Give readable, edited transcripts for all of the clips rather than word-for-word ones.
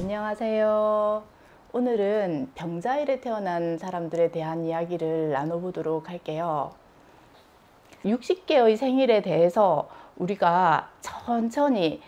안녕하세요. 오늘은 병자일에 태어난 사람들에 대한 이야기를 나눠보도록 할게요. 60개의 생일에 대해서 우리가 천천히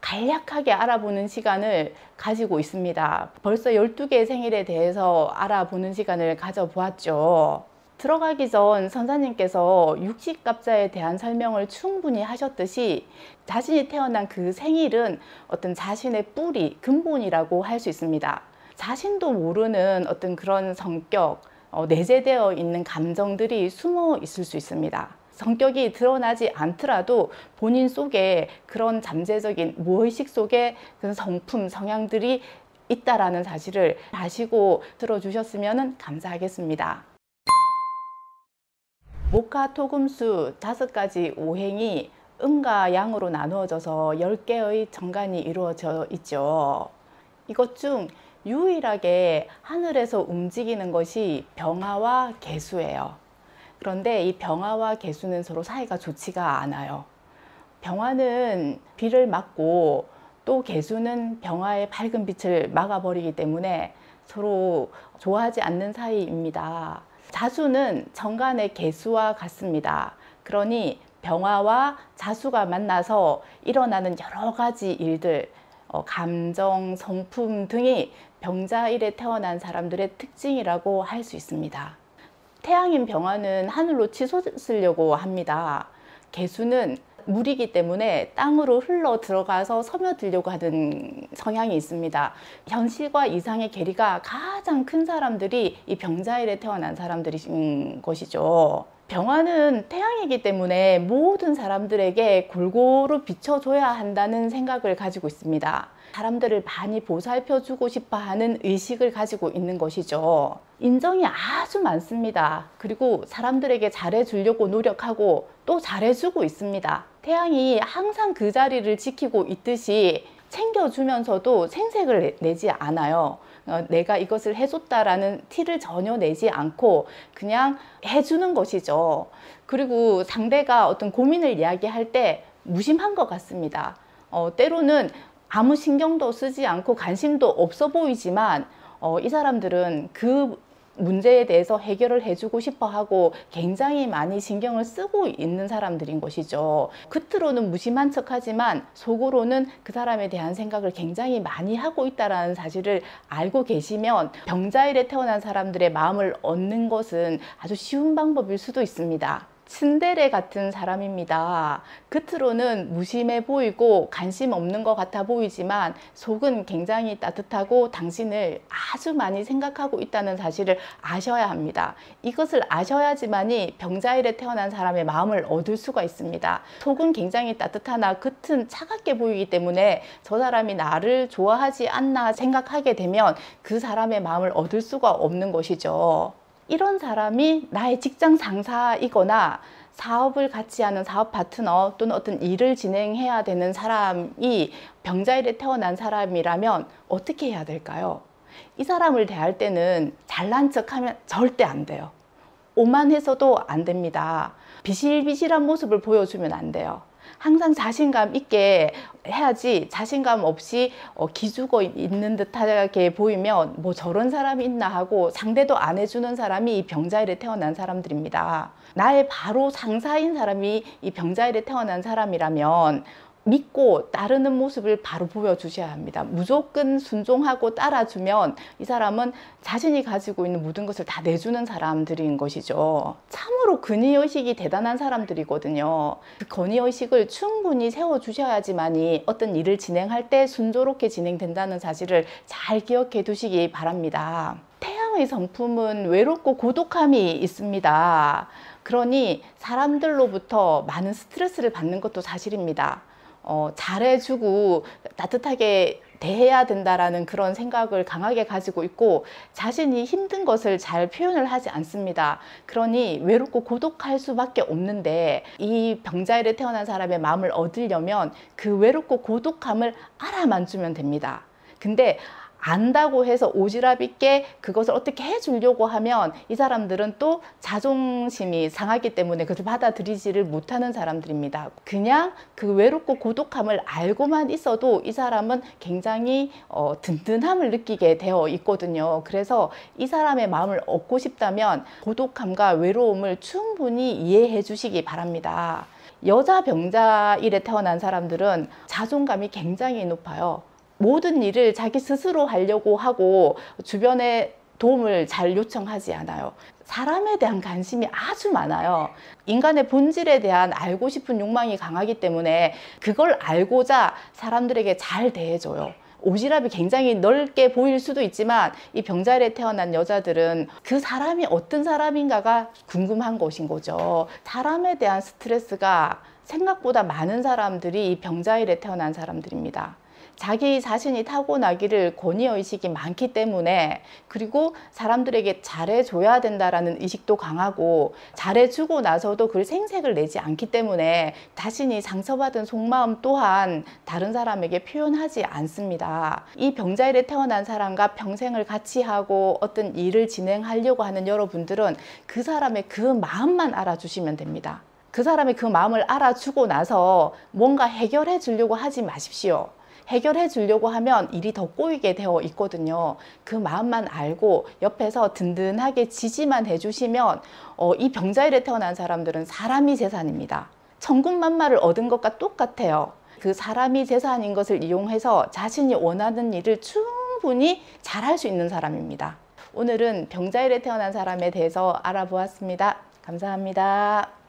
간략하게 알아보는 시간을 가지고 있습니다. 벌써 12개의 생일에 대해서 알아보는 시간을 가져보았죠. 들어가기 전 선사님께서 육식갑자에 대한 설명을 충분히 하셨듯이 자신이 태어난 그 생일은 어떤 자신의 뿌리, 근본이라고 할 수 있습니다. 자신도 모르는 어떤 그런 성격, 내재되어 있는 감정들이 숨어 있을 수 있습니다. 성격이 드러나지 않더라도 본인 속에 그런 잠재적인 무의식 속에 그런 성품, 성향들이 있다라는 사실을 아시고 들어주셨으면 감사하겠습니다. 목화, 토금수 5가지 오행이 음과 양으로 나누어져서 10개의 정관이 이루어져 있죠. 이것 중 유일하게 하늘에서 움직이는 것이 병화와 개수예요. 그런데 이 병화와 개수는 서로 사이가 좋지가 않아요. 병화는 비를 막고 또 개수는 병화의 밝은 빛을 막아버리기 때문에 서로 좋아하지 않는 사이입니다. 자수는 정관의 개수와 같습니다. 그러니 병화와 자수가 만나서 일어나는 여러 가지 일들, 감정, 성품 등이 병자일에 태어난 사람들의 특징이라고 할 수 있습니다. 태양인 병화는 하늘로 치솟으려고 합니다. 개수는 물이기 때문에 땅으로 흘러 들어가서 스며들려고 하는 성향이 있습니다. 현실과 이상의 괴리가 가장 큰 사람들이 이 병자일에 태어난 사람들인 것이죠. 병화는 태양이기 때문에 모든 사람들에게 골고루 비춰줘야 한다는 생각을 가지고 있습니다. 사람들을 많이 보살펴 주고 싶어 하는 의식을 가지고 있는 것이죠. 인정이 아주 많습니다. 그리고 사람들에게 잘해주려고 노력하고 또 잘해주고 있습니다. 태양이 항상 그 자리를 지키고 있듯이 챙겨주면서도 생색을 내지 않아요. 내가 이것을 해줬다라는 티를 전혀 내지 않고 그냥 해주는 것이죠. 그리고 상대가 어떤 고민을 이야기할 때 무심한 것 같습니다. 때로는 아무 신경도 쓰지 않고 관심도 없어 보이지만 이 사람들은 그 문제에 대해서 해결을 해주고 싶어 하고 굉장히 많이 신경을 쓰고 있는 사람들인 것이죠. 겉으로는 무심한 척 하지만 속으로는 그 사람에 대한 생각을 굉장히 많이 하고 있다는 사실을 알고 계시면 병자일에 태어난 사람들의 마음을 얻는 것은 아주 쉬운 방법일 수도 있습니다. 츤데레 같은 사람입니다. 겉으로는 무심해 보이고 관심 없는 것 같아 보이지만 속은 굉장히 따뜻하고 당신을 아주 많이 생각하고 있다는 사실을 아셔야 합니다. 이것을 아셔야지만이 병자일에 태어난 사람의 마음을 얻을 수가 있습니다. 속은 굉장히 따뜻하나 겉은 차갑게 보이기 때문에 저 사람이 나를 좋아하지 않나 생각하게 되면 그 사람의 마음을 얻을 수가 없는 것이죠. 이런 사람이 나의 직장 상사이거나 사업을 같이 하는 사업 파트너 또는 어떤 일을 진행해야 되는 사람이 병자일에 태어난 사람이라면 어떻게 해야 될까요? 이 사람을 대할 때는 잘난 척하면 절대 안 돼요. 오만해서도 안 됩니다. 비실비실한 모습을 보여주면 안 돼요. 항상 자신감 있게 해야지 자신감 없이 기죽어 있는 듯하게 보이면 뭐 저런 사람이 있나 하고 상대도 안 해주는 사람이 이 병자일에 태어난 사람들입니다. 나의 바로 상사인 사람이 이 병자일에 태어난 사람이라면 믿고 따르는 모습을 바로 보여주셔야 합니다. 무조건 순종하고 따라주면 이 사람은 자신이 가지고 있는 모든 것을 다 내주는 사람들인 것이죠. 참으로 근위의식이 대단한 사람들이거든요. 그 건의의식을 충분히 세워주셔야지만이 어떤 일을 진행할 때 순조롭게 진행된다는 사실을 잘 기억해 두시기 바랍니다. 태양의 성품은 외롭고 고독함이 있습니다. 그러니 사람들로부터 많은 스트레스를 받는 것도 사실입니다. 잘해주고 따뜻하게 대해야 된다라는 그런 생각을 강하게 가지고 있고 자신이 힘든 것을 잘 표현을 하지 않습니다. 그러니 외롭고 고독할 수밖에 없는데 이 병자일에 태어난 사람의 마음을 얻으려면 그 외롭고 고독함을 알아만 주면 됩니다. 근데 안다고 해서 오지랖 있게 그것을 어떻게 해주려고 하면 이 사람들은 또 자존심이 상하기 때문에 그것을 받아들이지를 못하는 사람들입니다. 그냥 그 외롭고 고독함을 알고만 있어도 이 사람은 굉장히 든든함을 느끼게 되어 있거든요. 그래서 이 사람의 마음을 얻고 싶다면 고독함과 외로움을 충분히 이해해 주시기 바랍니다. 여자 병자일에 태어난 사람들은 자존감이 굉장히 높아요. 모든 일을 자기 스스로 하려고 하고 주변에 도움을 잘 요청하지 않아요. 사람에 대한 관심이 아주 많아요. 인간의 본질에 대한 알고 싶은 욕망이 강하기 때문에 그걸 알고자 사람들에게 잘 대해줘요. 오지랖이 굉장히 넓게 보일 수도 있지만 이 병자일에 태어난 여자들은 그 사람이 어떤 사람인가가 궁금한 것인 거죠. 사람에 대한 스트레스가 생각보다 많은 사람들이 이 병자일에 태어난 사람들입니다. 자기 자신이 타고나기를 권위의식이 많기 때문에, 그리고 사람들에게 잘해줘야 된다라는 의식도 강하고 잘해주고 나서도 그걸 생색을 내지 않기 때문에 자신이 상처받은 속마음 또한 다른 사람에게 표현하지 않습니다. 이 병자일에 태어난 사람과 평생을 같이 하고 어떤 일을 진행하려고 하는 여러분들은 그 사람의 그 마음만 알아주시면 됩니다. 그 사람의 그 마음을 알아주고 나서 뭔가 해결해 주려고 하지 마십시오. 해결해 주려고 하면 일이 더 꼬이게 되어 있거든요. 그 마음만 알고 옆에서 든든하게 지지만 해주시면 이 병자일에 태어난 사람들은 사람이 재산입니다. 천군만마를 얻은 것과 똑같아요. 그 사람이 재산인 것을 이용해서 자신이 원하는 일을 충분히 잘할 수 있는 사람입니다. 오늘은 병자일에 태어난 사람에 대해서 알아보았습니다. 감사합니다.